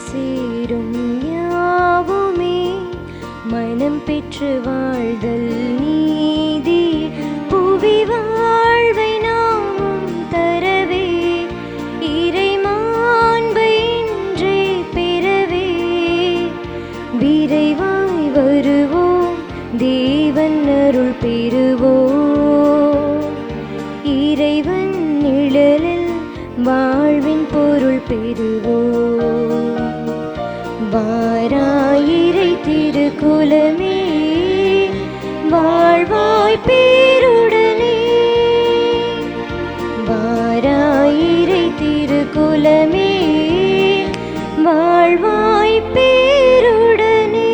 சேரும் யாவுமே மனம் பெற்று வாழ்தல் நீதி புவி வாழ்வை நாமும் தரவே இறை மாண்பை இன்றே பெறவே விரைவாய் வருவோம் தேவன் அருள் பெறுவோம் இறைவன் நிழலில் வாழ்வின் பொருள் பெறுவோம் வாராயிரை திருக்குலமே வாழ்வாய் பேருடனே வாராயிரை திருக்குலமே வாழ்வாய் பேருடனே.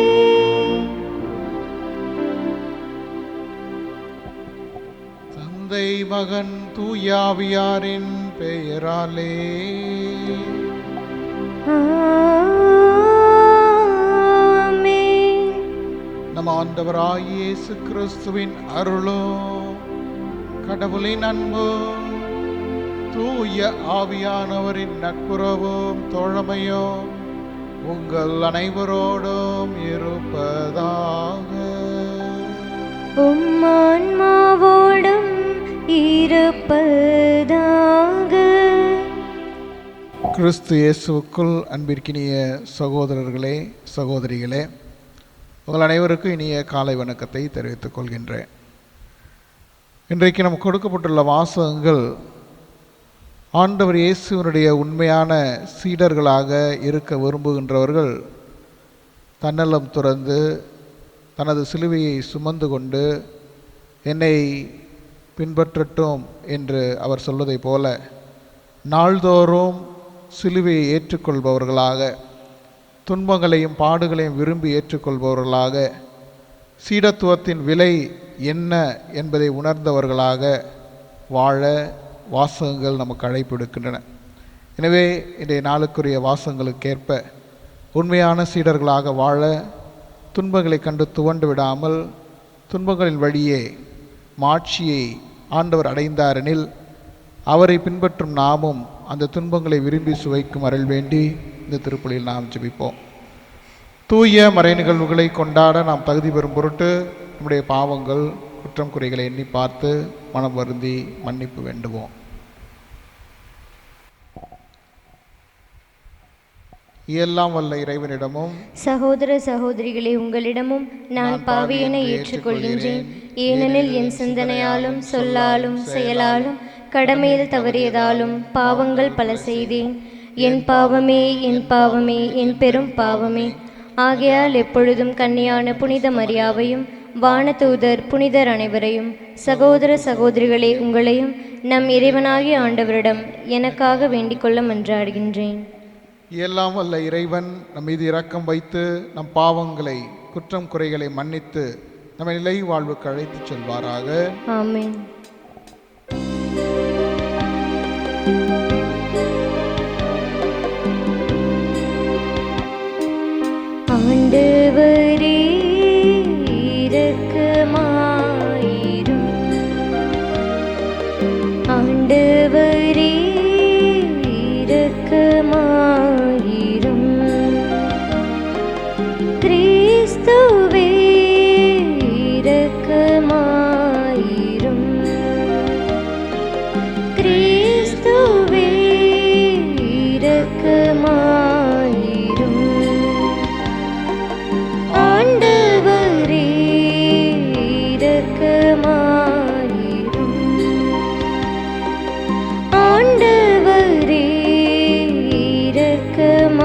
தந்தை மகன் தூயாவியாரின் பெயராலே நம் ஆண்டவராகிய இயேசு கிறிஸ்துவின் அருளும் கடவுளின் அன்பும் தூய ஆவியானவரின் நட்புறவும் தோழமையும் உங்கள் அனைவரோடும் இருப்பதாக. உம் ஆன்மாவோடும் இருப்பதாக. கிறிஸ்து இயேசுவுக்குள் அன்பிற்கினிய சகோதரர்களே சகோதரிகளே, உங்கள் அனைவருக்கும் இனிய காலை வணக்கத்தை தெரிவித்துக் கொள்கின்றேன். இன்றைக்கு நமக்கு கொடுக்கப்பட்டுள்ள வாசகங்கள் ஆண்டவர் இயேசுவினுடைய உண்மையான சீடர்களாக இருக்க விரும்புகின்றவர்கள் தன்னலம் துறந்து தனது சிலுவையை சுமந்து கொண்டு என்னை பின்பற்றட்டும் என்று அவர் சொல்வதைப் போல நாள்தோறும் சிலுவையை ஏற்றுக்கொள்பவர்களாக, துன்பங்களையும் பாடுகளையும் விரும்பி ஏற்றுக்கொள்பவர்களாக, சீடத்துவத்தின் விலை என்ன என்பதை உணர்ந்தவர்களாக வாழ வாசகங்கள் நமக்கு அழைப்பு விடுக்கின்றன. எனவே இன்றைய நாளுக்குரிய வாசகங்களுக்கேற்ப உண்மையான சீடர்களாக வாழ, துன்பங்களை கண்டு துவண்டு விடாமல் துன்பங்களின் வழியே மாட்சியை ஆண்டவர் அடைந்தாரெனில் அவரை பின்பற்றும் நாமும் அந்த துன்பங்களை விரும்பி சுவைக்கும் அருள் வேண்டி இந்த திருப்பலியில் நாம் ஜெபிப்போம். தூய மறை நிகழ்வுகளை கொண்டாட நாம் தகுதி பெறும் பொருட்டு நம்முடைய பாவங்கள் குற்றம் குறைகளை எண்ணி பார்த்து மனம் வருந்தி மன்னிப்பு வேண்டுவோம். எல்லாம் வல்ல இறைவனிடமும் சகோதர சகோதரிகளே உங்களிடமும் நான் பாவியென ஏற்றுக்கொள்கின்றேன். ஏனெனில் என் சிந்தனையாலும் சொல்லாலும் செயலாலும் கடமையில் தவறியதாலும் பாவங்கள் பல செய்தேன். என் பாவமே என் பாவமே என் பெரும் பாவமே. ஆகையால் எப்பொழுதும் கன்னியான புனித மரியாவையும் வானதூதர் புனிதர் அனைவரையும் சகோதர சகோதரிகளே உங்களையும் நம் இறைவனாகிய ஆண்டவரிடம் எனக்காக வேண்டிக் கொள்ள மன்றாடுகின்றேன். எல்லாம் வல்ல இறைவன் நம் மீது இரக்கம் வைத்து நம் பாவங்களை குற்றம் குறைகளை மன்னித்து நம்ம நிலை வாழ்வுக்கு அழைத்துச் செல்வாராக. ஆமென். ஆண்டவரே இரக்கமாயிரும். ஆண்டவரே இரக்கமாயிரும். கிறிஸ்துவே இரக்கமாயிரும். கிறிஸ்துவே இரக்கமாயிரும். ஆண்டவரே இரக்கமாயிரும். ஆண்டவரே இரக்கமாயிரும்.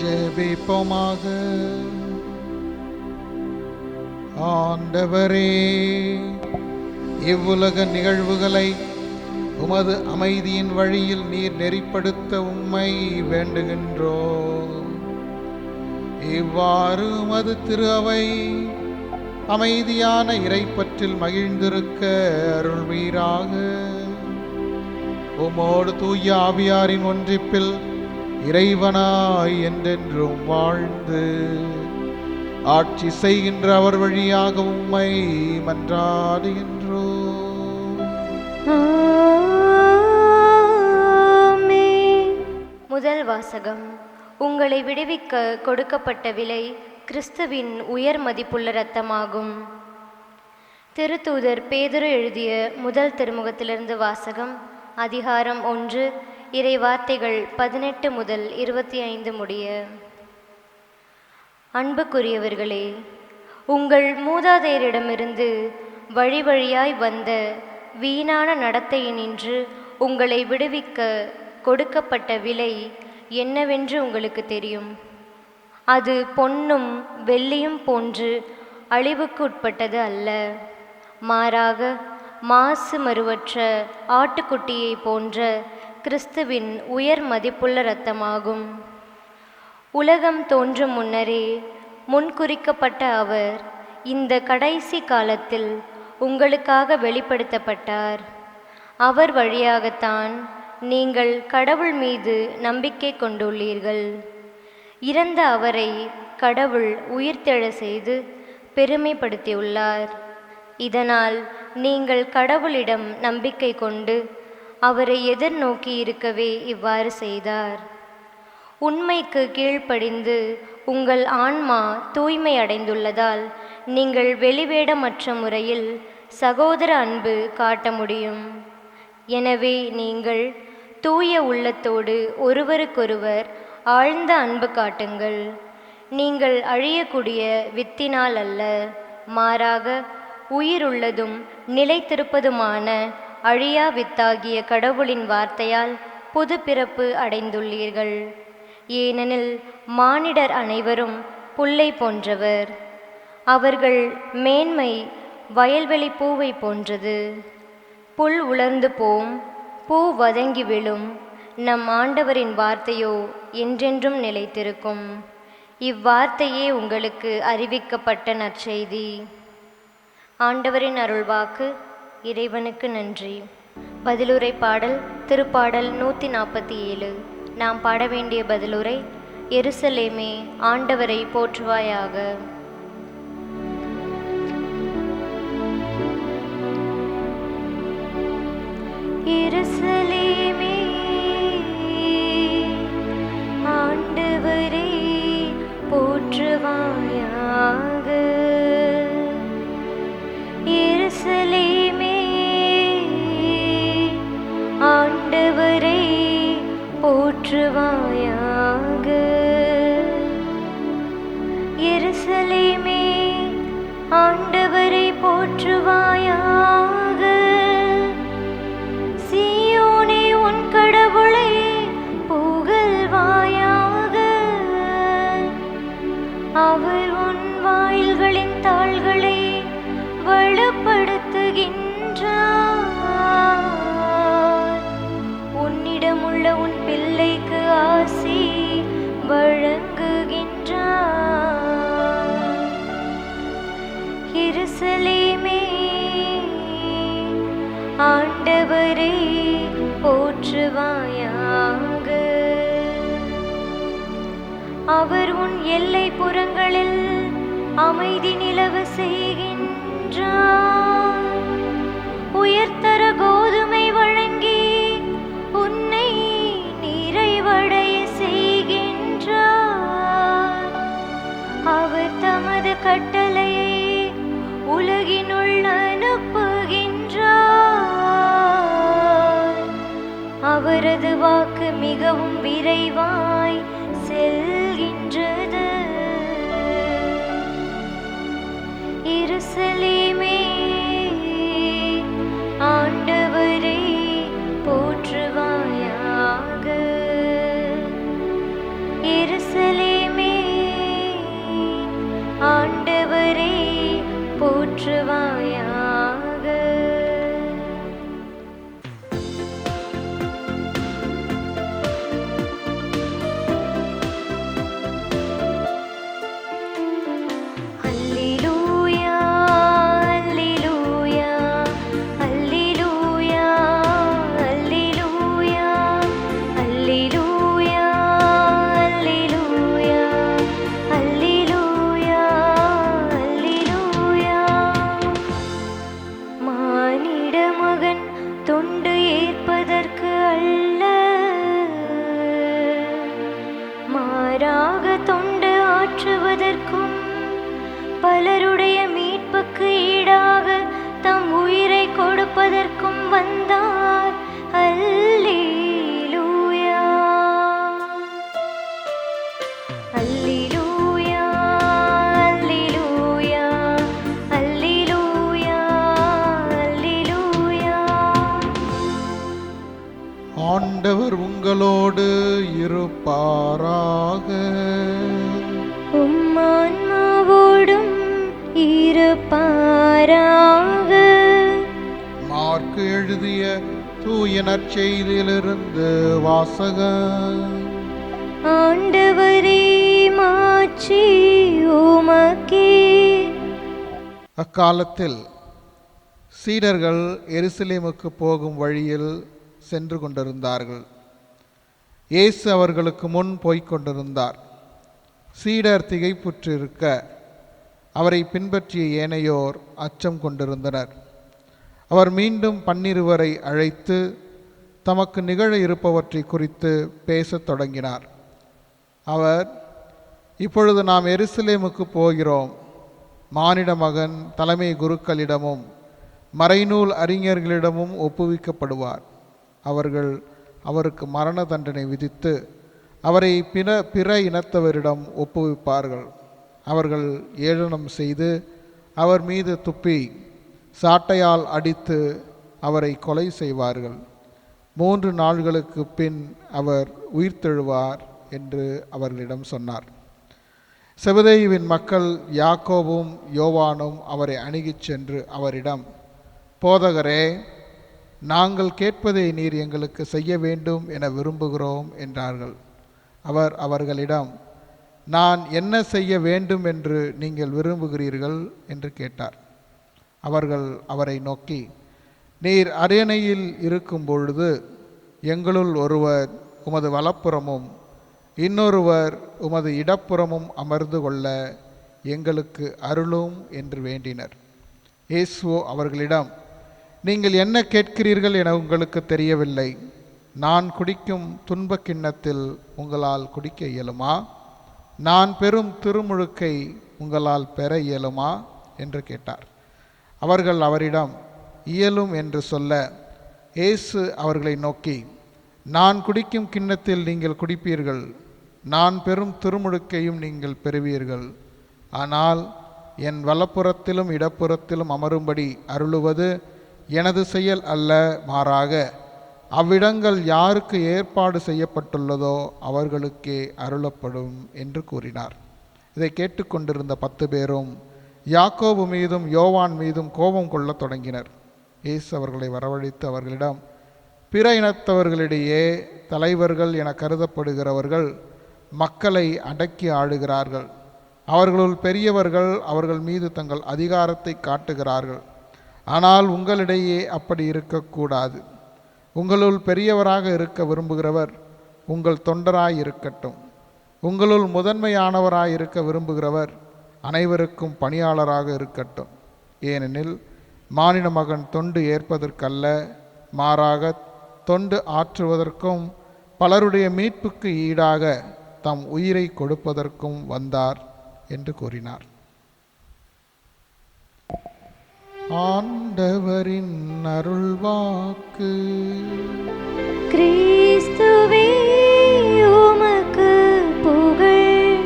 ஜெபிப்போமாக. ஆண்டவரே, இவ்வுலக நிகழ்வுகளை உமது அமைதியின் வழியில் நீர் நெறிப்படுத்த உம்மை வேண்டுகின்றோம். இவ்வாறு உமது திரு அவை அமைதியான இறைப்பற்றில் மகிழ்ந்திருக்க அருள்வீராக. உமோடு தூய ஆவியாரின் ஒன்றிப்பில் இறைவனாய் என்றென்றும் வாழ்ந்து ஆட்சி செய்கின்ற அவர் வழியாக உம்மை மன்றாடுகின்றோம். ஆமென். முதல் வாசகம். உங்களை விடுவிக்க கொடுக்கப்பட்ட விலை கிறிஸ்துவின் உயர் மதிப்புள்ள இரத்தமாகும். திருத்தூதர் பேதுரு எழுதிய முதல் திருமுகத்திலிருந்து வாசகம். அதிகாரம் 1, இறை வார்த்தைகள் 18 முதல் 25 முடிய. அன்புக்குரியவர்களே, உங்கள் மூதாதையரிடமிருந்து வழி வழியாய் வந்த வீணான நடத்தையினின்று உங்களை விடுவிக்க கொடுக்கப்பட்ட விலை என்னவென்று உங்களுக்கு தெரியும். அது பொன்னும் வெள்ளியும் போன்று அழிவுக்கு உட்பட்டது அல்ல. மாறாக மாசு மறுவற்ற ஆட்டுக்குட்டியை போன்ற கிறிஸ்துவின் உயர் மதிப்புள்ள இரத்தமாகும். உலகம் தோன்றும் முன்னரே முன்குறிக்கப்பட்ட அவர் இந்த கடைசி காலத்தில் உங்களுக்காக வெளிப்படுத்தப்பட்டார். அவர் வழியாகத்தான் நீங்கள் கடவுள் மீது நம்பிக்கை கொண்டுள்ளீர்கள். இறந்த அவரை கடவுள் உயிர்த்தெழ செய்து பெருமைப்படுத்தியுள்ளார். இதனால் நீங்கள் கடவுளிடம் நம்பிக்கை கொண்டு அவரை எதிர்நோக்கி இருக்கவே இவ்வாறு செய்தார். உண்மைக்கு கீழ்ப்படிந்து உங்கள் ஆன்மா தூய்மை அடைந்துள்ளதால் நீங்கள் வெளிவேடமற்ற முறையில் சகோதர அன்பு காட்ட முடியும். எனவே நீங்கள் தூய உள்ளத்தோடு ஒருவருக்கொருவர் ஆழ்ந்த அன்பு காட்டுங்கள். நீங்கள் அழியக்கூடிய வித்தினால் அல்ல, மாறாக உயிருள்ளதும் நிலைத்திருப்பதுமான அழியா வித்தாகிய கடவுளின் வார்த்தையால் புது பிறப்பு அடைந்துள்ளீர்கள். ஏனெனில் மானிடர் அனைவரும் புல்லை போன்றவர். அவர்கள் மேன்மை வயல்வெளி பூவை போன்றது. புல் உலர்ந்து போம், பூ வதங்கி விழும், நம் ஆண்டவரின் வார்த்தையோ என்றென்றும் நிலைத்திருக்கும். இவ்வார்த்தையே உங்களுக்கு அறிவிக்கப்பட்ட நற்செய்தி. ஆண்டவரின் அருள்வாக்கு. இறைவனுக்கு நன்றி. பதிலுரை பாடல். திருப்பாடல் 147. நாம் பாட வேண்டிய பதிலுரை. எருசலேமே, ஆண்டவரை போற்றுவாயாக. எருசலேமே, ஆண்டவரை போற்றுவாயாக. எருசலேமே, ஆண்டவரை போற்றுவாயாக. எருசலேமே, ஆண்டவரை போற்றுவாயாக. சீயோனே, உன் கடவுளை புகழ்வாயாக. அவர் உன் வாயில்களின் தாள்களை வலுப்படுத்துகின்றார். உன்னிடமுள்ள உன் பிள்ளைக்கு ஆசி வழங்குகின்றார். எருசலேமே, ஆண்டவரை போற்றுவாயாக. அவர் உன் எல்லை புறங்களில் அமைதி நிலவ செய்கின்றார். உயர்தர கோதுமை வழங்கி உன்னை நிறைவடைய செய்கின்றார். அவர் தமது கட்டளையை உலகினுள் அனுப்புகின்றார். அவரது வாக்கு மிகவும் விரைவாய் செல்கின்றது. எருசலேமே, ஆண்டவரை போற்றுவாயாக. எருசலேமே, ஆண்டவரை போற்றுவாயாக. Alleluia, alleluia, alleluia. மாறாக தொண்டு ஆற்றுவதற்கும் பலருடைய மீட்புக்கு ஈடாக தம் உயிரை கொடுப்பதற்கும் வந்தார். அல்லேலூயா, அல்லேலூயா, அல்லேலூயா, அல்லேலூயா, அல்லேலூயா. ஆண்டவர் உங்களோடு இருப்பாராக. உம் ஆன்மாவோடும் இருப்பாராக. மார்க்கு எழுதிய தூய நற்செய்தியிலிருந்து வாசகம். ஆண்டவரே, மாட்சி உமக்கே. அக்காலத்தில் சீடர்கள் எருசலேமுக்கு போகும் வழியில் சென்று கொண்டிருந்தார்கள். இயேசு அவர்களுக்கு முன் போய்க் கொண்டிருந்தார். சீடர் திகைப்புற்றிருக்க அவரை பின்பற்றிய ஏனையோர் அச்சம் கொண்டிருந்தனர். அவர் மீண்டும் 12 அழைத்து தமக்கு நிகழ இருப்பவற்றை குறித்து பேசத் தொடங்கினார். அவர், இப்பொழுது நாம் எருசலேமுக்கு போகிறோம். மானிட மகன் தலைமை குருக்களிடமும் மறைநூல் அறிஞர்களிடமும் ஒப்புவிக்கப்படுவார். அவர்கள் அவருக்கு மரண தண்டனை விதித்து அவரை பிற இனத்தவரிடம் ஒப்புவிப்பார்கள். அவர்கள் ஏளனம் செய்து அவர் மீது துப்பி சாட்டையால் அடித்து அவரை கொலை செய்வார்கள். 3 நாள்களுக்கு பின் அவர் உயிர்த்தெழுவார் என்று அவர்களிடம் சொன்னார். செபதேயுவின் மக்கள் யாக்கோபும் யோவானும் அவரை அணுகிச் சென்று அவரிடம், போதகரே, நாங்கள் கேட்பதை நீர் எங்களுக்கு செய்ய வேண்டும் என விரும்புகிறோம் என்றார்கள். அவர் அவர்களிடம், நான் என்ன செய்ய வேண்டும் என்று நீங்கள் விரும்புகிறீர்கள் என்று கேட்டார். அவர்கள் அவரை நோக்கி, நீர் அரியணையில் இருக்கும் பொழுது எங்களுள் ஒருவர் உமது வலப்புறமும் இன்னொருவர் உமது இடப்புறமும் அமர்ந்து கொள்ள எங்களுக்கு அருளும் என்று வேண்டினர். இயேசு அவர்களிடம், நீங்கள் என்ன கேட்கிறீர்கள் என உங்களுக்கு தெரியவில்லை. நான் குடிக்கும் துன்பக் கிண்ணத்தில் உங்களால் குடிக்க இயலுமா? நான் பெறும் திருமுழுக்கை உங்களால் பெற இயலுமா என்று கேட்டார். அவர்கள் அவரிடம் இயலும் என்று சொல்ல, இயேசு அவர்களை நோக்கி, நான் குடிக்கும் கிண்ணத்தில் நீங்கள் குடிப்பீர்கள், நான் பெறும் திருமுழுக்கையும் நீங்கள் பெறுவீர்கள். ஆனால் என் வலப்புறத்திலும் இடப்புறத்திலும் அமரும்படி அருளுவது எனது செயல் அல்ல, மாறாக அவ்விடங்கள் யாருக்கு ஏற்பாடு செய்யப்பட்டுள்ளதோ அவர்களுக்கே அருளப்படும் என்று கூறினார். இதை கேட்டுக்கொண்டிருந்த 10 பேரும் யாக்கோபு மீதும் யோவான் மீதும் கோபம் கொள்ளத் தொடங்கினர். இயேசு அவர்களை வரவழைத்து அவர்களிடம், பிற இனத்தவர்களிடையே தலைவர்கள் என கருதப்படுகிறவர்கள் மக்களை அடக்கி ஆளுகிறார்கள். அவர்களுள் பெரியவர்கள் அவர்கள் மீது தங்கள் அதிகாரத்தை காட்டுகிறார்கள். ஆனால் உங்களிடையே அப்படி இருக்கக்கூடாது. உங்களுள் பெரியவராக இருக்க விரும்புகிறவர் உங்கள் தொண்டராய் இருக்கட்டும். உங்களுள் முதன்மையானவராய் இருக்க விரும்புகிறவர் அனைவருக்கும் பணியாளராக இருக்கட்டும். ஏனெனில் மானிட மகன் தொண்டு ஏற்பதற்கல்ல, மாறாக தொண்டு ஆற்றுவதற்கும் பலருடைய மீட்புக்கு ஈடாக தம் உயிரை கொடுப்பதற்கும் வந்தார் என்று கூறினார். ஆண்டவரின் அருள்வாக்கு. கிறிஸ்துவே உமக்கு புகழ்.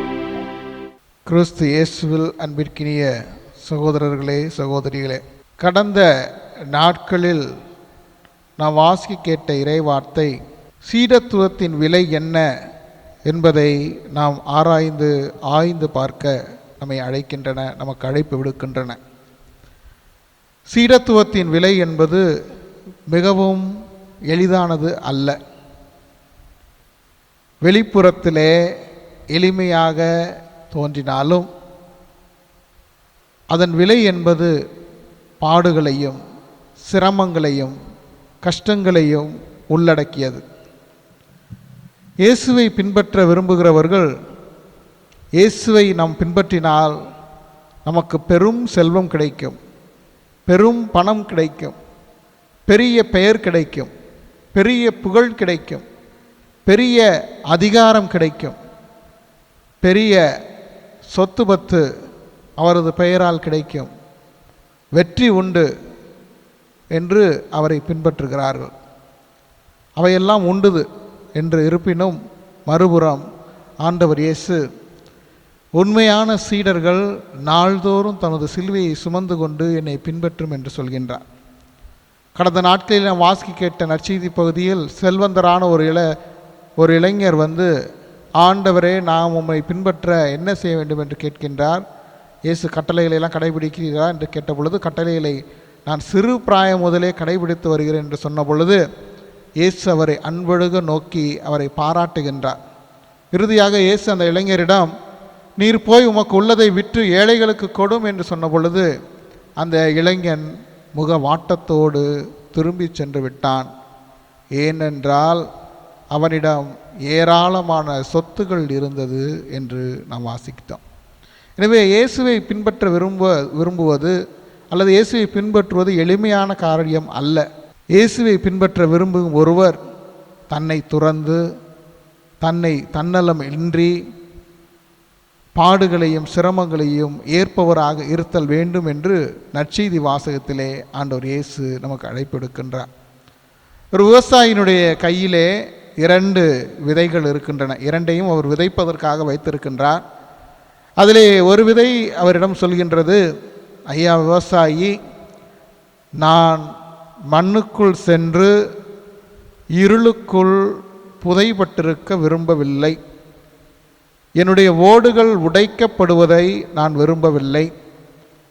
கிறிஸ்து இயேசுவில் அன்பிற்கினிய சகோதரர்களே, சகோதரிகளே, கடந்த நாட்களில் நாம் வாசிக்க கேட்ட இறைவார்த்தை சீடத்துவத்தின் விலை என்ன என்பதை நாம் ஆய்ந்து பார்க்க நம்மை அழைக்கின்றன, நமக்கு அழைப்பு விடுக்கின்றன. சீடத்துவத்தின் விலை என்பது மிகவும் எளிதானது அல்ல. வெளிப்புறத்திலே எளிமையாக தோன்றினாலும் அதன் விலை என்பது பாடுகளையும் சிரமங்களையும் கஷ்டங்களையும் உள்ளடக்கியது. இயேசுவை பின்பற்ற விரும்புகிறவர்கள், இயேசுவை நாம் பின்பற்றினால் நமக்கு பெரும் செல்வம் கிடைக்கும், பெரும் பணம் கிடைக்கும், பெரிய பெயர் கிடைக்கும், பெரிய புகழ் கிடைக்கும், பெரிய அதிகாரம் கிடைக்கும், பெரிய சொத்து பத்து அவரது பெயரால் கிடைக்கும், வெற்றி உண்டு என்று அவரை பின்பற்றுகிறார்கள். அவையெல்லாம் உண்டுது என்று இருப்பினும் மறுபுறம் ஆண்டவர் இயேசு உண்மையான சீடர்கள் நாள்தோறும் தனது சிலுவையை சுமந்து கொண்டு என்னை பின்பற்றும் என்று சொல்கின்றார். கடந்த நாட்களில் நாம் வாசிக்க கேட்ட நற்செய்தி பகுதியில் செல்வந்தரான ஒரு இளைஞர் வந்து, ஆண்டவரே நாம் உம்மை பின்பற்ற என்ன செய்ய வேண்டும் என்று கேட்கின்றார். இயேசு கட்டளைகளை எல்லாம் கடைபிடிக்கிறீரா என்று கேட்ட பொழுது, கட்டளைகளை நான் சிறு பிராயம் முதலே கடைபிடித்து வருகிறேன் என்று சொன்ன பொழுது இயேசு அவரை அன்பொழுக நோக்கி அவரை பாராட்டுகின்றார். இறுதியாக இயேசு அந்த இளைஞரிடம், நீர் போய் உமக்கு உள்ளதை விற்று ஏழைகளுக்கு கொடும் என்று சொன்ன பொழுது அந்த இளைஞன் முக வாட்டத்தோடு திரும்பி சென்று விட்டான். ஏனென்றால் அவனிடம் ஏராளமான சொத்துகள் இருந்தது என்று நாம் வாசித்தோம். எனவே இயேசுவை பின்பற்ற விரும்புவது அல்லது இயேசுவை பின்பற்றுவது எளிமையான காரியம் அல்ல. இயேசுவை பின்பற்ற விரும்பும் ஒருவர் தன்னை துறந்து தன்னலம் இன்றி பாடுகளையும் சிரமங்களையும் ஏற்பவராக இருத்தல் வேண்டும் என்று நற்செய்தி வாசகத்திலே ஆண்டவர் இயேசு நமக்கு அழைப்பு எடுக்கின்றார். ஒரு விவசாயினுடைய கையிலே 2 விதைகள் இருக்கின்றன. 2ஐயும் அவர் விதைப்பதற்காக வைத்திருக்கின்றார். அதிலே ஒரு விதை அவரிடம் சொல்கின்றது, ஐயா விவசாயி, நான் மண்ணுக்குள் சென்று இருளுக்குள் புதைபட்டிருக்க விரும்பவில்லை. என்னுடைய ஓடுகள் உடைக்கப்படுவதை நான் விரும்பவில்லை.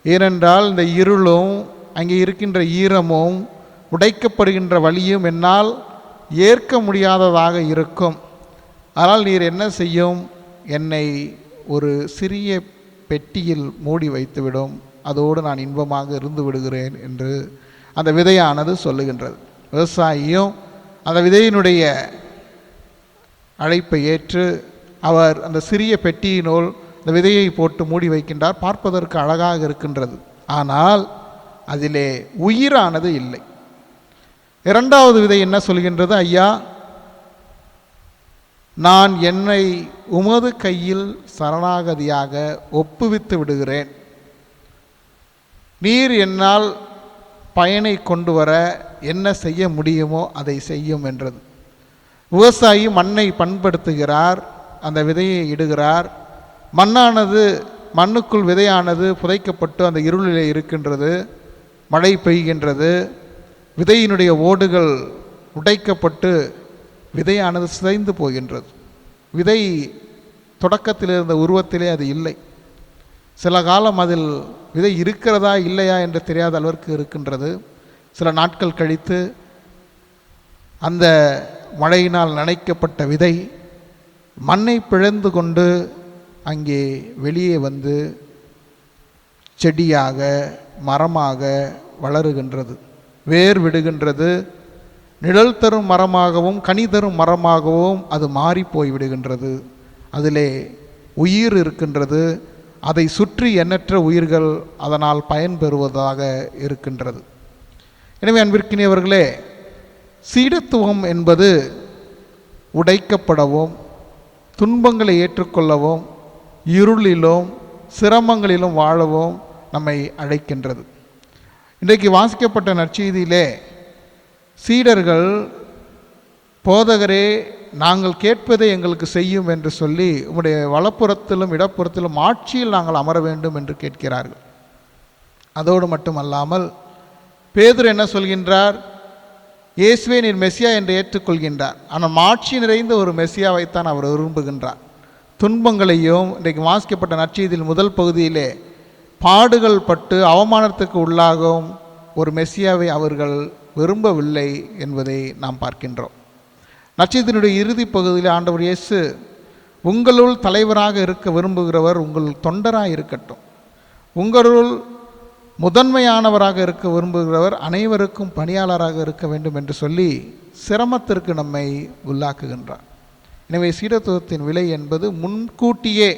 ஏனென்றால் இந்த இருளும் அங்கே இருக்கின்ற ஈரமும் உடைக்கப்படுகின்ற வழியும் என்னால் ஏற்க முடியாததாக இருக்கும். ஆனால் நீர் என்ன செய்யும், என்னை ஒரு சிறிய பெட்டியில் மூடி வைத்துவிடும், அதோடு நான் இன்பமாக இருந்து விடுகிறேன் என்று அந்த விதையானது சொல்லுகின்றது. விவசாயியும் அந்த விதையினுடைய அழைப்பை ஏற்று அவர் அந்த சிறிய பெட்டியினுள் அந்த விதையை போட்டு மூடி வைக்கின்றார். பார்ப்பதற்கு அழகாக இருக்கின்றது, ஆனால் அதிலே உயிரானது இல்லை. 2வது விதை என்ன சொல்கின்றது, ஐயா நான் என்னை உமது கையில் சரணாகதியாக ஒப்புவித்து விடுகிறேன், நீர் என்னால் பயனை கொண்டு வர என்ன செய்ய முடியுமோ அதை செய்யும் என்றது. விவசாயி மண்ணை பண்படுத்துகிறார், அந்த விதையை இடுகிறார். மண்ணுக்குள் விதையானது புதைக்கப்பட்டு அந்த இருளிலே இருக்கின்றது. மழை பெய்கின்றது, விதையினுடைய ஓடுகள் உடைக்கப்பட்டு விதையானது சிதைந்து போகின்றது. விதை தொடக்கத்தில் இருந்த உருவத்திலே அது இல்லை. சில காலம் அதில் விதை இருக்கிறதா இல்லையா என்று தெரியாத அளவிற்கு இருக்கின்றது. சில நாட்கள் கழித்து அந்த மழையினால் நனைக்கப்பட்ட விதை மண்ணை பிளந்து கொண்டு அங்கே வெளியே வந்து செடியாக மரமாக வளருகின்றது, வேர் விடுகின்றது. நிழல் தரும் மரமாகவும் கனி தரும் மரமாகவும் அது மாறி போய் விடுகின்றது. அதிலே உயிர் இருக்கின்றது. அதை சுற்றி எண்ணற்ற உயிர்கள் அதனால் பயன்பெறுவதாக இருக்கின்றது. எனவே அன்பிற்கினியவர்களே, சீடத்துவம் என்பது உடைக்கப்படவும் துன்பங்களை ஏற்றுக்கொள்ளவும் இருளிலும் சிரமங்களிலும் வாழவும் நம்மை அழைக்கின்றது. இன்றைக்கு வாசிக்கப்பட்ட நற்செய்தியிலே சீடர்கள், போதகரே நாங்கள் கேட்பதை எங்களுக்கு செய்யும் என்று சொல்லி உம்முடைய வலப்புறத்திலும் இடப்புறத்திலும் ஆட்சியில் நாங்கள் அமர வேண்டும் என்று கேட்கிறார்கள். அதோடு மட்டுமல்லாமல் பேதுரு என்ன சொல்கின்றார், இயேசுவே நீர் மெசியா என்று ஏற்றுக்கொள்கின்றார். ஆனால் ஆட்சி நிறைந்த ஒரு மெசியாவைத்தான் அவர் விரும்புகின்றார். துன்பங்களையும் இன்றைக்கு வாசிக்கப்பட்ட நற்செய்தியில் முதல் பகுதியிலே பாடுகள் பட்டு அவமானத்துக்கு உள்ளாகும் ஒரு மெசியாவை அவர்கள் விரும்பவில்லை என்பதை நாம் பார்க்கின்றோம். நற்செய்தியினுடைய இறுதி பகுதியில் ஆண்டவர் இயேசு, உங்களுள் தலைவராக இருக்க விரும்புகிறவர் உங்கள் தொண்டராக இருக்கட்டும், உங்களுள் முதன்மையானவராக இருக்க விரும்புகிறவர் அனைவருக்கும் பணியாளராக இருக்க வேண்டும் என்று சொல்லி சிரமத்திற்கு நம்மை உள்ளாக்குகின்றார். எனவே சீடத்துவத்தின் விலை என்பது முன்கூட்டியே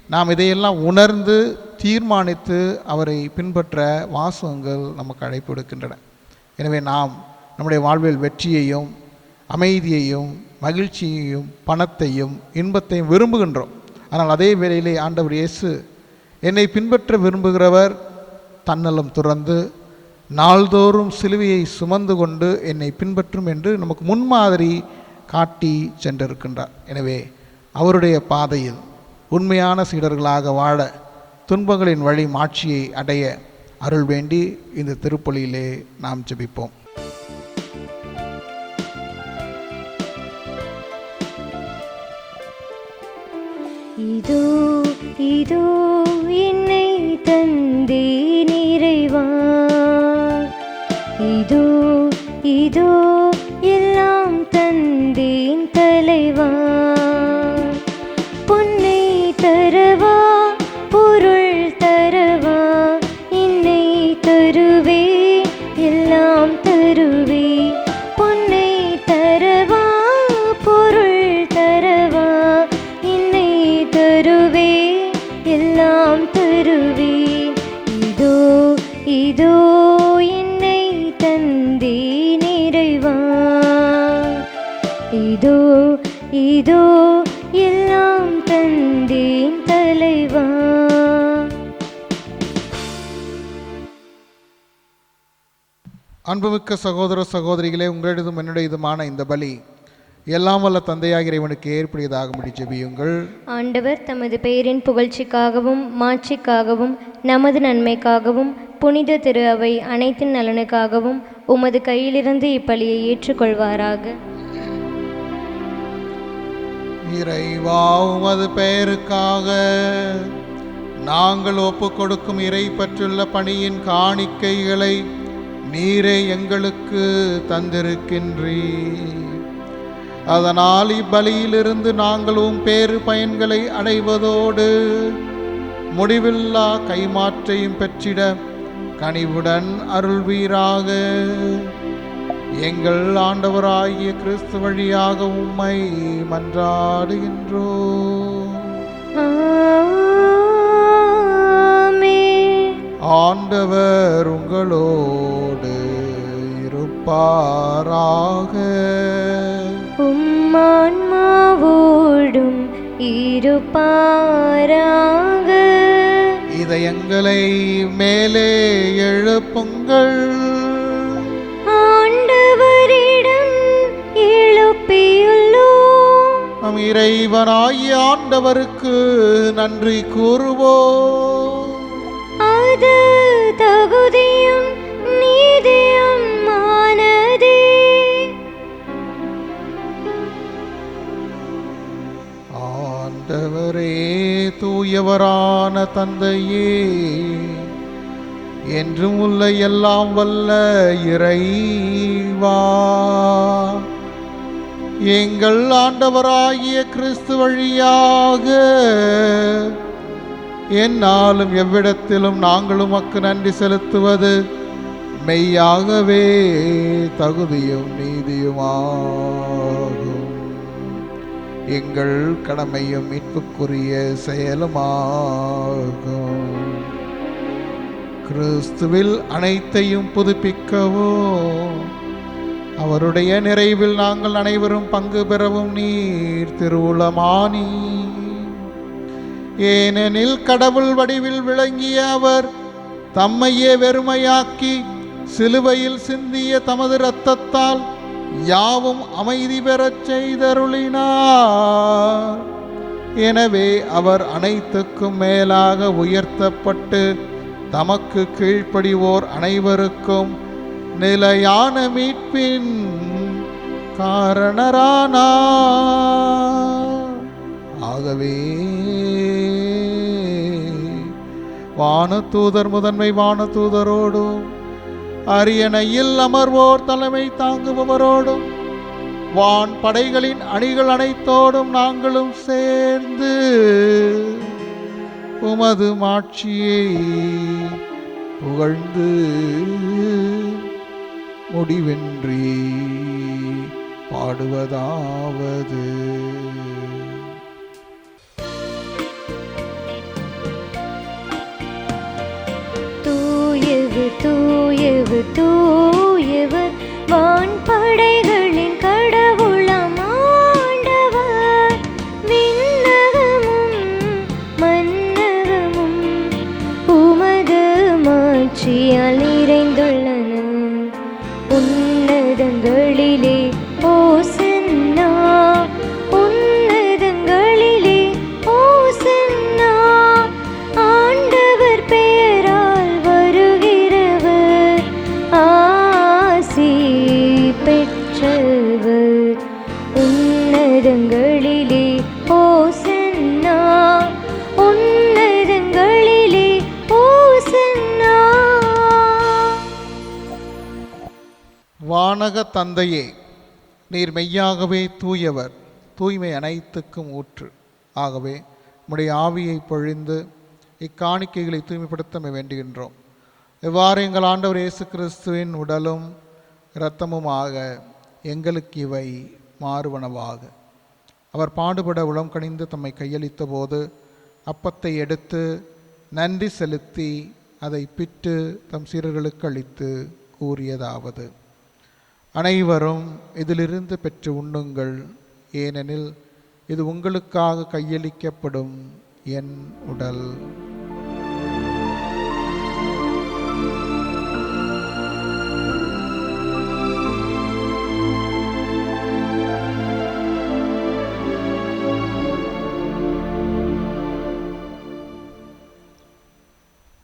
நாம் இதையெல்லாம் உணர்ந்து தீர்மானித்து அவரை பின்பற்ற வாசகங்கள் நமக்கு அழைப்பு எடுக்கின்றன. எனவே நாம் நம்முடைய வாழ்வில் வெற்றியையும் அமைதியையும் மகிழ்ச்சியையும் பணத்தையும் இன்பத்தையும் விரும்புகின்றோம். ஆனால் அதே வேளையிலே ஆண்டவர் இயேசு என்னை பின்பற்ற விரும்புகிறவர் தன்னலம் துறந்து நாள்தோறும் சிலுவையை சுமந்து கொண்டு என்னை பின்பற்றும் என்று நமக்கு முன்மாதிரி காட்டி சென்றிருக்கின்றார். எனவே அவருடைய பாதையில் உண்மையான சீடர்களாக வாழ, துன்பங்களின் வழி மாட்சியை அடைய அருள் வேண்டி இந்த திருப்பலியிலே நாம் ஜெபிப்போம். இதோ இதோ என்னை தந்தேன் இறைவா, இதோ இதோ எல்லாம் தந்தேன் தலைவா. பொன்னை தரவா பொருள் தரவா, என்னை தருவே எல்லாம் தருவே. பொன்னை தரவா பொருள் தரவா, என்னை தருவே எல்லாம் தருவே. இதோ இதோ என்னை தந்தேன் இறைவா, இதோ இதோ எல்லாம் தந்தேன் தலைவா. அன்புமிக்க சகோதர சகோதரிகளே, உங்களிடதும் என்னுடையதுமான இந்த பலி எல்லாம் வல்ல தந்தையாகிய இறைவனுக்கு ஏற்புடையதாகும்படி ஜெபியுங்கள். ஆண்டவர் தமது பெயரின் புகழ்ச்சிக்காகவும் மாட்சிக்காகவும் நமது நன்மைக்காகவும் புனித திரு அவை அனைத்தின் நலனுக்காகவும் உமது கையிலிருந்து இப்பலியை ஏற்றுக்கொள்வாராக. இறைவா, உமது பெயருக்காக நாங்கள் ஒப்புக் கொடுக்கும் இறை பற்றுள்ள பணியின் காணிக்கைகளை நீரே எங்களுக்கு தந்திருக்கின்றீர். அதனால் இப்பலியிலிருந்து நாங்களும் பேறு பயன்களை அடைவதோடு முடிவில்லா கைமாற்றையும் பெற்றிட கனிவுடன் அருள்வீராக. எங்கள் ஆண்டவராகிய கிறிஸ்து வழியாக உம்மை மன்றாடுகின்றோம். ஆண்டவர் உங்களோடு இருப்பாராக. உம்மான்மாவோடும் இருப்பாராக. இதயங்களை மேலே எழுப்புங்கள். ஆண்டவரிடம் எழுப்பியுள்ளோம். நம் இறைவனாகிய ஆண்டவருக்கு நன்றி கூறுவோம். அது தகுதியும் நீதியும் ஆனதே. ஆண்டவரே, தூயவரான தந்தையே, என்றும் உள்ள எல்லாம் வல்ல இறைவா, எங்கள் ஆண்டவராகிய கிறிஸ்து வழியாக என்னாலும் எவ்விடத்திலும் நாங்கள் உமக்கு நன்றி செலுத்துவது மெய்யாகவே தகுதியும் நீதியுமாகும். எங்கள் கடமையும் மீட்புக்குரிய செயலுமாகும். கிறிஸ்துவில் அனைத்தையும் புதுப்பிக்கவும் அவருடைய நிறைவில் நாங்கள் அனைவரும் பங்கு பெறவும் நீர் திருவுளமானி. ஏனெனில் கடவுள் வடிவில் விளங்கிய அவர் தம்மையே வெறுமையாக்கி சிலுவையில் சிந்திய தமது இரத்தத்தால் யாவும் அமைதி பெறச் செய்தருளினார். எனவே அவர் அனைத்துக்கும் மேலாக உயர்த்தப்பட்டு தமக்கு கீழ்ப்படிவோர் அனைவருக்கும் நிலையான மீட்பின் காரணரானார். ஆகவே வானதூதர் முதன்மை வானதூதரோடும் அரியணையில் அமர்வோர் தலைமை தாங்குபவரோடும் வான் படைகளின் அணிகள் அனைத்தோடும் நாங்களும் சேர்ந்து உமது மாட்சியை புகழ்ந்து முடிவின்றி பாடுவதாவது. தூயவர் தூயவர் தூயவர் வான் படைகளின் கடவுளாம் ஆண்டவர். விண்ணகமும் புகழ்ச்சியால் நிறைந்துள்ளன. உன்னதங்களிலே ஓசன்னா, உன்னதங்களிலே ஓசன்னா. ஆண்டவர் பெயரால் வருகிறவர் ஆசி பெற்றவர். உன்னதங்களிலே ஓசன்னா, உன்னதங்களிலே ஓசன்னா. வானக தந்தையே, நீர் மெய்யாகவே தூயவர், தூய்மை அனைத்துக்கும் ஊற்று. ஆகவே உம்முடைய ஆவியை பொழிந்து இக்காணிக்கைகளை தூய்மைப்படுத்த வேண்டுகின்றோம். இவ்வாறு எங்கள் ஆண்டவர் இயேசு கிறிஸ்துவின் உடலும் இரத்தமுமாக எங்களுக்கு இவை மாறுவனவாக. அவர் பாடுபட உளம் கனிந்து தம்மை கையளித்த போது அப்பத்தை எடுத்து நன்றி செலுத்தி அதை பிட்டு தம் சீடர்களுக்கு அளித்து கூறியதாவது: அனைவரும் இதிலிருந்து பெற்று உண்ணுங்கள், ஏனெனில் இது உங்களுக்காக கையளிக்கப்படும் என் உடல்.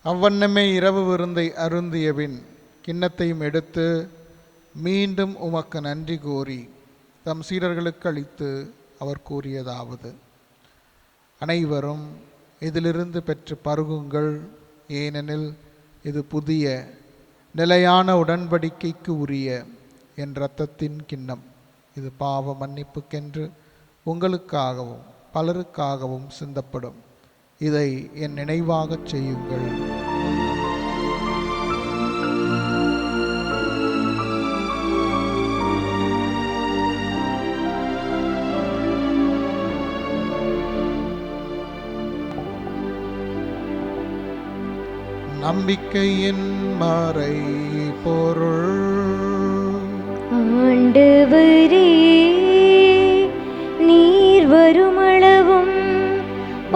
அவ்வண்ணமே இரவு விருந்தை அருந்தியபின் கிண்ணத்தையும் எடுத்து மீண்டும் உமக்கு நன்றி கூறி தம் சீடர்களுக்கு அளித்து அவர் கூறியதாவது: அனைவரும் இதிலிருந்து பெற்று பருகுங்கள், ஏனெனில் இது புதிய நிலையான உடன்படிக்கைக்கு உரிய என் இரத்தத்தின் கிண்ணம். இது பாவ மன்னிப்புக்கென்று உங்களுக்காகவும் பலருக்காகவும் சிந்தப்படும். இதை என் நினைவாகச் செய்யுங்கள். நம்பிக்கையின் மறை பொருள். ஆண்டவரே, நீர் வருமளவும்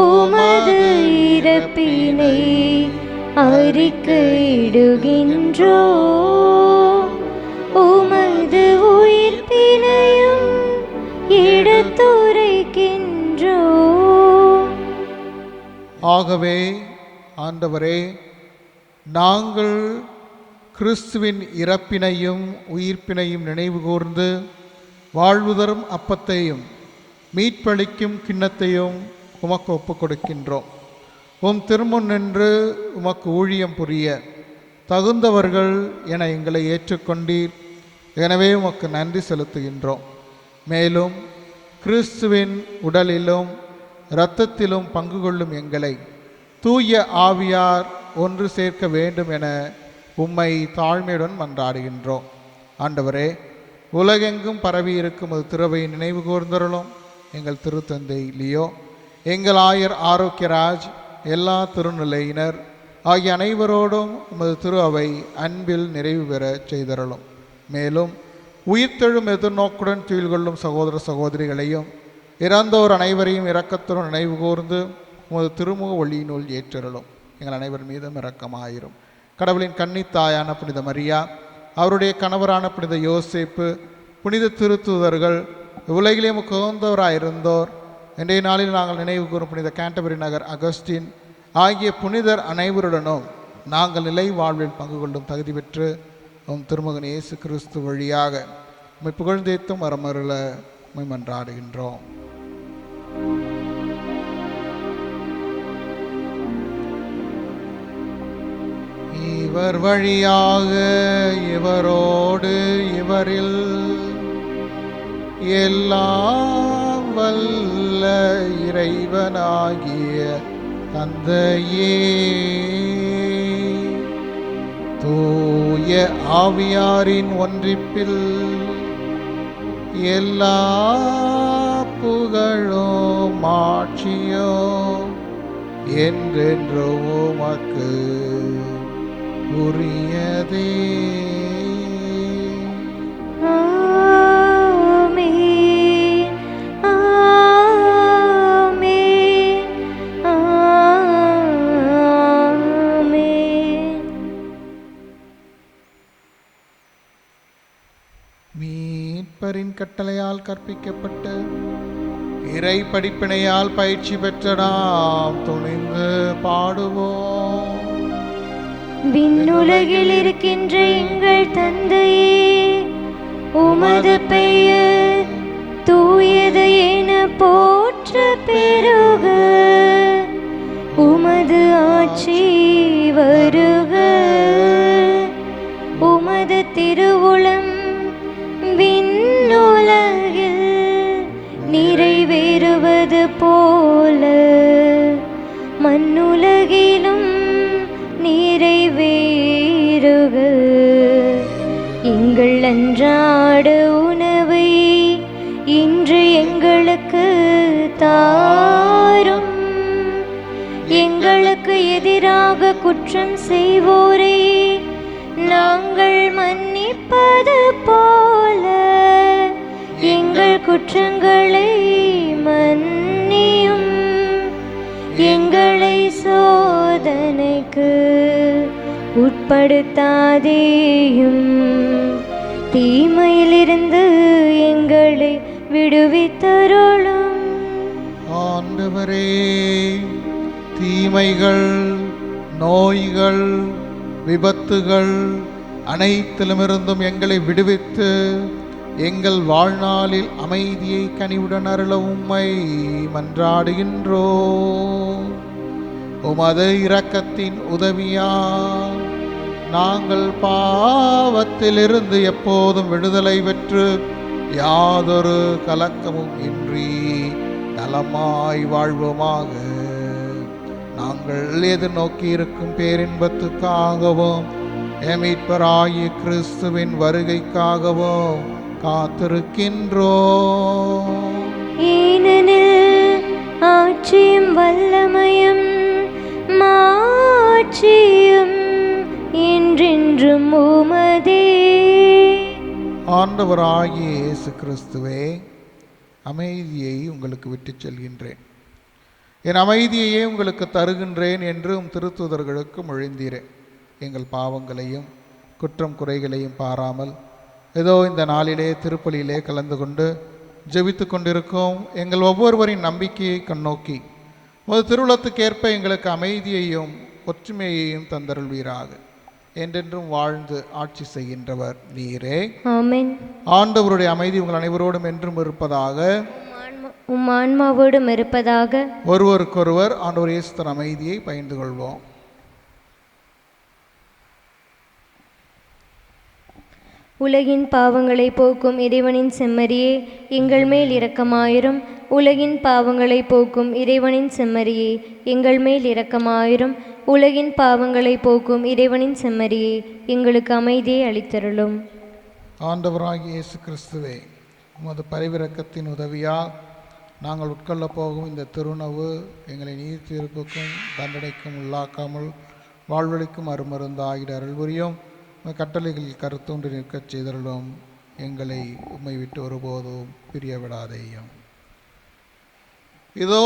உமது இறப்பினை அறிக்கையிடுகின்றோ, உமது உயிர்ப்பினையும் எடுத்துரைக்கின்றோ. ஆகவே ஆண்டவரே, நாங்கள் கிறிஸ்துவின் இறப்பினையும் உயிர்ப்பினையும் நினைவு கூர்ந்து வாழ்வு தரும் அப்பத்தையும் மீட்பளிக்கும் கிண்ணத்தையும் உமக்கு ஒப்புக் கொடுக்கின்றோம். உம் திருமுன் நின்று உமக்கு ஊழியம் புரிய தகுந்தவர்கள் என எங்களை ஏற்றுக்கொண்டீர். எனவே உமக்கு நன்றி செலுத்துகின்றோம். மேலும் கிறிஸ்துவின் உடலிலும் இரத்தத்திலும் பங்கு கொள்ளும் எங்களை தூய ஆவியார் ஒன்று சேர்க்க வேண்டும் என உம்மை தாழ்மையுடன் மன்றாடுகின்றோம். ஆண்டவரே, உலகெங்கும் பரவி இருக்கும் அது திருவை நினைவு கூர்ந்தருளும். எங்கள் திருத்தந்தை லியோ, எங்கள் ஆயர் ஆரோக்கியராஜ், எல்லா திருநிலையினர் ஆகிய அனைவரோடும் உமது திரு அவை அன்பில் நிறைவு பெற செய்தருளும். மேலும் உயிர்த்தெழும் எதிர்நோக்குடன் துயில் கொள்ளும் சகோதர சகோதரிகளையும் இறந்தோர் அனைவரையும் இரக்கத்துடன் நினைவு கூர்ந்து உமது திருமுக ஒளியினுள் ஏற்றருளும். எங்கள் அனைவர் மீதும் இரக்கமாயிரும். கடவுளின் கன்னித்தாயான புனித மரியா, அவருடைய கணவரான புனித யோசேப்பு, புனித திருத்தூதர்கள், உலகிலே உகந்தவராயிருந்தோர், இன்றைய நாளில் நாங்கள் நினைவு கூறும் புனித கேண்டபரி நகர் அகஸ்டின் ஆகிய புனிதர் அனைவருடனும் நாங்கள் நிலை வாழ்வில் பங்கு கொள்ளும் தகுதி பெற்று உம் திருமகன் இயேசு கிறிஸ்து வழியாக உம்மை புகழ்ந்தேத்தும் வரமருள உம்மை மன்றாடுகின்றோம். இவர் வழியாக இவரோடு இவரில் எல்லாம் வல்ல இறைவனாகிய தந்தையே, தூய ஆவியாரின் ஒன்றிப்பில் எல்லா புகழும் ஆட்சியும் என்றென்று உமக்கு உரியதே. ஆமென், ஆமென், ஆமென். பெரியவரின் கட்டளையால் கற்பிக்கப்பட்டு இறை படிப்பினையால் பயிற்சி பெற்ற நாம் துணிந்து பாடுவோம். விண்ணுலகில் இருக்கின்ற எங்கள் தந்தையே, உமது பெயர் தூயது என போற்ற பெருக. உமது ஆட்சி வருக. உமது திருவுளம் விண்ணுலகில் நிறைவேறுவது போல மண்ணுலகிலும் நிறைவேறுக. எங்கள் அன்றாட உணவை இன்று எங்களுக்கு தாரும். எங்களுக்கு எதிராக குற்றம் செய்வோரை நாங்கள் மன்னிப்பது போல எங்கள் குற்றங்களை மன்னியும். எங்களை சோதனைக்கு உட்படுத்தாதேயும், தீமையிலிருந்து எங்களை விடுவித்தருளும். ஆண்டவரே, தீமைகள், நோய்கள், விபத்துகள் அனைத்திலுமிருந்தும் எங்களை விடுவித்து எங்கள் வாழ்நாளில் அமைதியை கனிவுடன் அருள உம்மை மன்றாடுகின்றோம். உமது இரக்கத்தின் உதவியால் நாங்கள் பாவத்திலிருந்து எப்போதும் விடுதலை பெற்று யாதொரு கலக்கமும் இன்றி நலமாய் வாழ்வோமாக. நாங்கள் எதிர்நோக்கி இருக்கும் பேரின்பத்துக்காகவும் மீட்பராகிய கிறிஸ்துவின் வருகைக்காகவும் காத்திருக்கின்றோம். ஏனெனில் ஆட்சியும் வல்லமையும் மாட்சியும் என்றென்றும் உமதே. ஆண்டவராகிய இயேசு கிறிஸ்துவே, அமைதியை உங்களுக்கு விட்டுச் செல்கின்றேன், என் அமைதியையே உங்களுக்கு தருகின்றேன் என்று திருத்தூதர்களுக்கு மொழிந்தீரே. எங்கள் பாவங்களையும் குற்றம் குறைகளையும் பாராமல் ஏதோ இந்த நாளிலே திருப்பலியிலே கலந்து கொண்டு ஜெபித்து கொண்டிருக்கும் எங்கள் ஒவ்வொருவரின் நம்பிக்கையை கண்ணோக்கி ஒரு திருவுளத்துக்கேற்ப எங்களுக்கு அமைதியையும் ஒற்றுமையையும் தந்தருள்வீராக. என்றென்றும் வாழ்ந்து ஆட்சி செய்கின்றவர் நீரே. ஆமென். ஆண்டவருடைய அமைதி உங்கள் அனைவரோடும் என்றும் இருப்பதாக. உம் ஆன்மாவோடும் இருப்பதாக. ஒருவருக்கொருவர் ஆண்டவர் இயேசுவின் அமைதியை பகிர்ந்து கொள்வோம். உலகின் பாவங்களை போக்கும் இறைவனின் செம்மறியே, எங்கள் மேல் இரக்கமாயிரும். உலகின் பாவங்களை போக்கும் இறைவனின் செம்மறியே, எங்கள் மேல் இரக்கமாயிரும். உலகின் பாவங்களை போக்கும் இறைவனின் செம்மறியே, எங்களுக்கு அமைதியை அளித்தருளும். ஆண்டவராகிய இயேசு கிறிஸ்துவே, உமது பரிவிரக்கத்தின் உதவியால் நாங்கள் உட்கொள்ளப் போகும் இந்த திருணவு எங்களை நீர் தீர்ப்புக்கும் தண்டனைக்கும் உள்ளாக்காமல் வாழ்வழிக்கும் அருமருந்தாகிட அருள் புரியும். கட்டளைகளில் கருத்தொன்று நிற்கச் செய்தருளும். எங்களை உம்மை விட்டு ஒருபோதும் பிரிய விடாதேயும். இதோ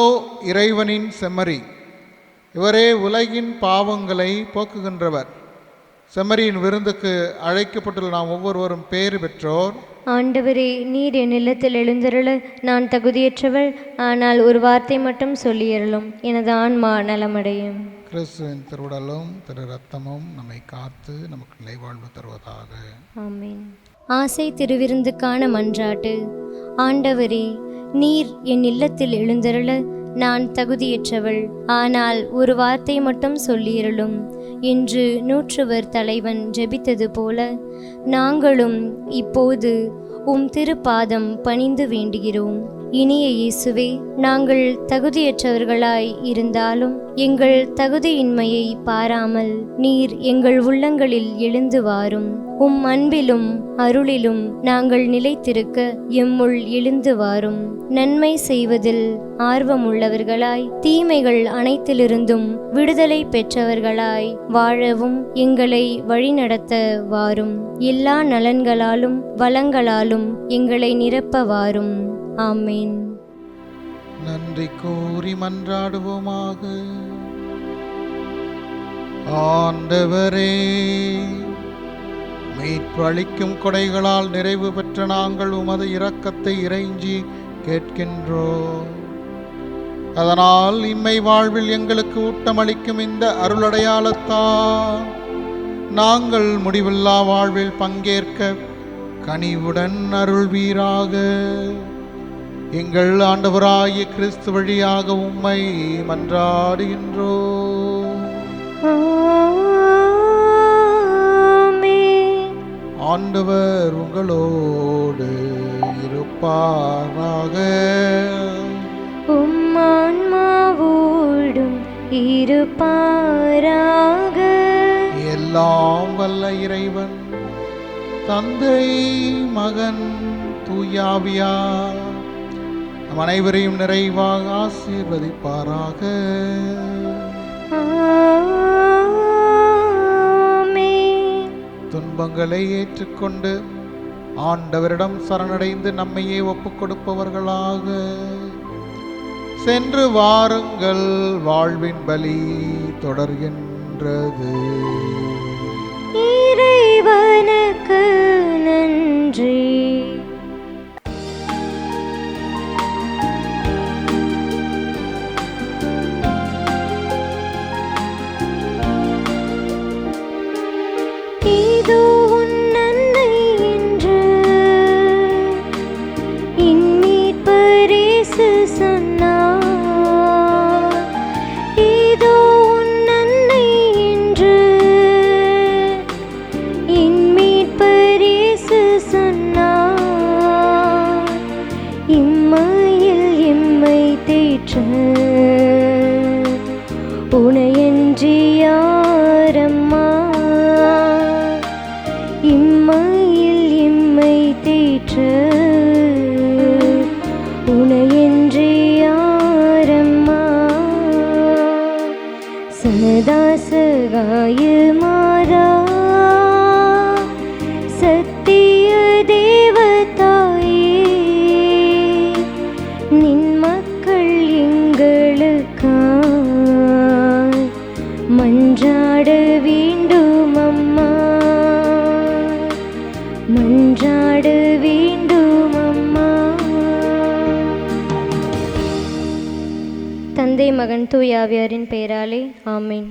இறைவனின் செம்மறி, இவரே உலகின் பாவங்களை போக்குகின்றவர். செம்மறியின் விருந்துக்கு அழைக்கப்பட்டுள்ள நாம் ஒவ்வொருவரும் பேறு பெற்றோர். ஆண்டவரே, நீர் என் இல்லத்தில் எழுந்தருள நான் தகுதியற்றவள். ஆனால் ஒரு வார்த்தை மட்டும் சொல்லியருளும், எனது ஆன்மா நலமடையும். கிறிஸ்துவின் திருவுடலும் திரு ரத்தமும் நம்மை காத்து நமக்கு நிலைவாழ்வு தருவதாக. ஆமென். ஆசை திருவிருந்துக்கான மன்றாட்டு. ஆண்டவரே, நீர் என் இல்லத்தில் எழுந்தருள நான் தகுதியற்றவள். ஆனால் ஒரு வார்த்தை மட்டும் சொல்லியருளும் என்று நூற்றுவர் தலைவன் ஜெபித்தது போல நாங்களும் இப்போது உம் திருப்பாதம் பணிந்து வேண்டுகிறோம். இனிய இயேசுவே, நாங்கள் தகுதியற்றவர்களாய் இருந்தாலும் எங்கள் தகுதியின்மையை பாராமல் நீர் எங்கள் உள்ளங்களில் எழுந்து வாரும். உம் அன்பிலும் அருளிலும் நாங்கள் நிலைத்திருக்க எம்முள் எழுந்து வாரும். நன்மை செய்வதில் ஆர்வமுள்ளவர்களாய் தீமைகள் அனைத்திலிருந்தும் விடுதலை பெற்றவர்களாய் வாழவும் எங்களை வழிநடத்த வாரும். எல்லா நலன்களாலும் வளங்களாலும் எங்களை நிரப்ப வாரும். ஆமென். நன்றி கூறி மன்றாடுவோமாக. ஆண்டவரே, மீட்பு அளிக்கும் கொடைகளால் நிறைவு பெற்ற பெற்ற நாங்கள் உமது இரக்கத்தை இறைஞ்சி கேட்கின்றோம். அதனால் இம்மை வாழ்வில் எங்களுக்கு ஊட்டமளிக்கும் இந்த அருளடையாளத்தால் நாங்கள் முடிவில்லா வாழ்வில் பங்கேற்க கனிவுடன் அருள்வீராக. எங்கள் ஆண்டவராகிய கிறிஸ்து வழியாக உம்மை மன்றாடுகின்றோம். ஆண்டவர் உங்களோடு இருப்பாராக. உம்மான்மாவோடும் இருப்பாராக. எல்லாம் வல்ல இறைவன் தந்தை மகன் தூயாவியார் நம் அனைவரையும் நிறைவாக ஆசீர்வதிப்பாராக. துன்பங்களை ஏற்றுக்கொண்டு ஆண்டவரிடம் சரணடைந்து நம்மையே ஒப்புக் கொடுப்பவர்களாக சென்று வாருங்கள். வாழ்வின் பலி தொடர்கின்றது. இறைவனுக்கு நன்றி. இதோ உன் அன்னை என்று என் மீட்பர் இயேசு சொன்னார். இதோ உன் அன்னை என்று என் மீட்பர் இயேசு சொன்னார். இம்மையில் எம்மை தேற்ற உனையன்றி யாரம்மா. இம்மையில் எம்மை தேற்ற உனையன்றி யாரம்மா. சதா சகாயமாரா சத்திய தேவதாயே, நின் மக்கள் எங்களுக்காய் மன்றாட வேண்டும் அம்மா. மன்றாட வேண்டும் அம்மா. தந்தை மகன் தூய ஆவியாரின் பெயராலே ஆமென்.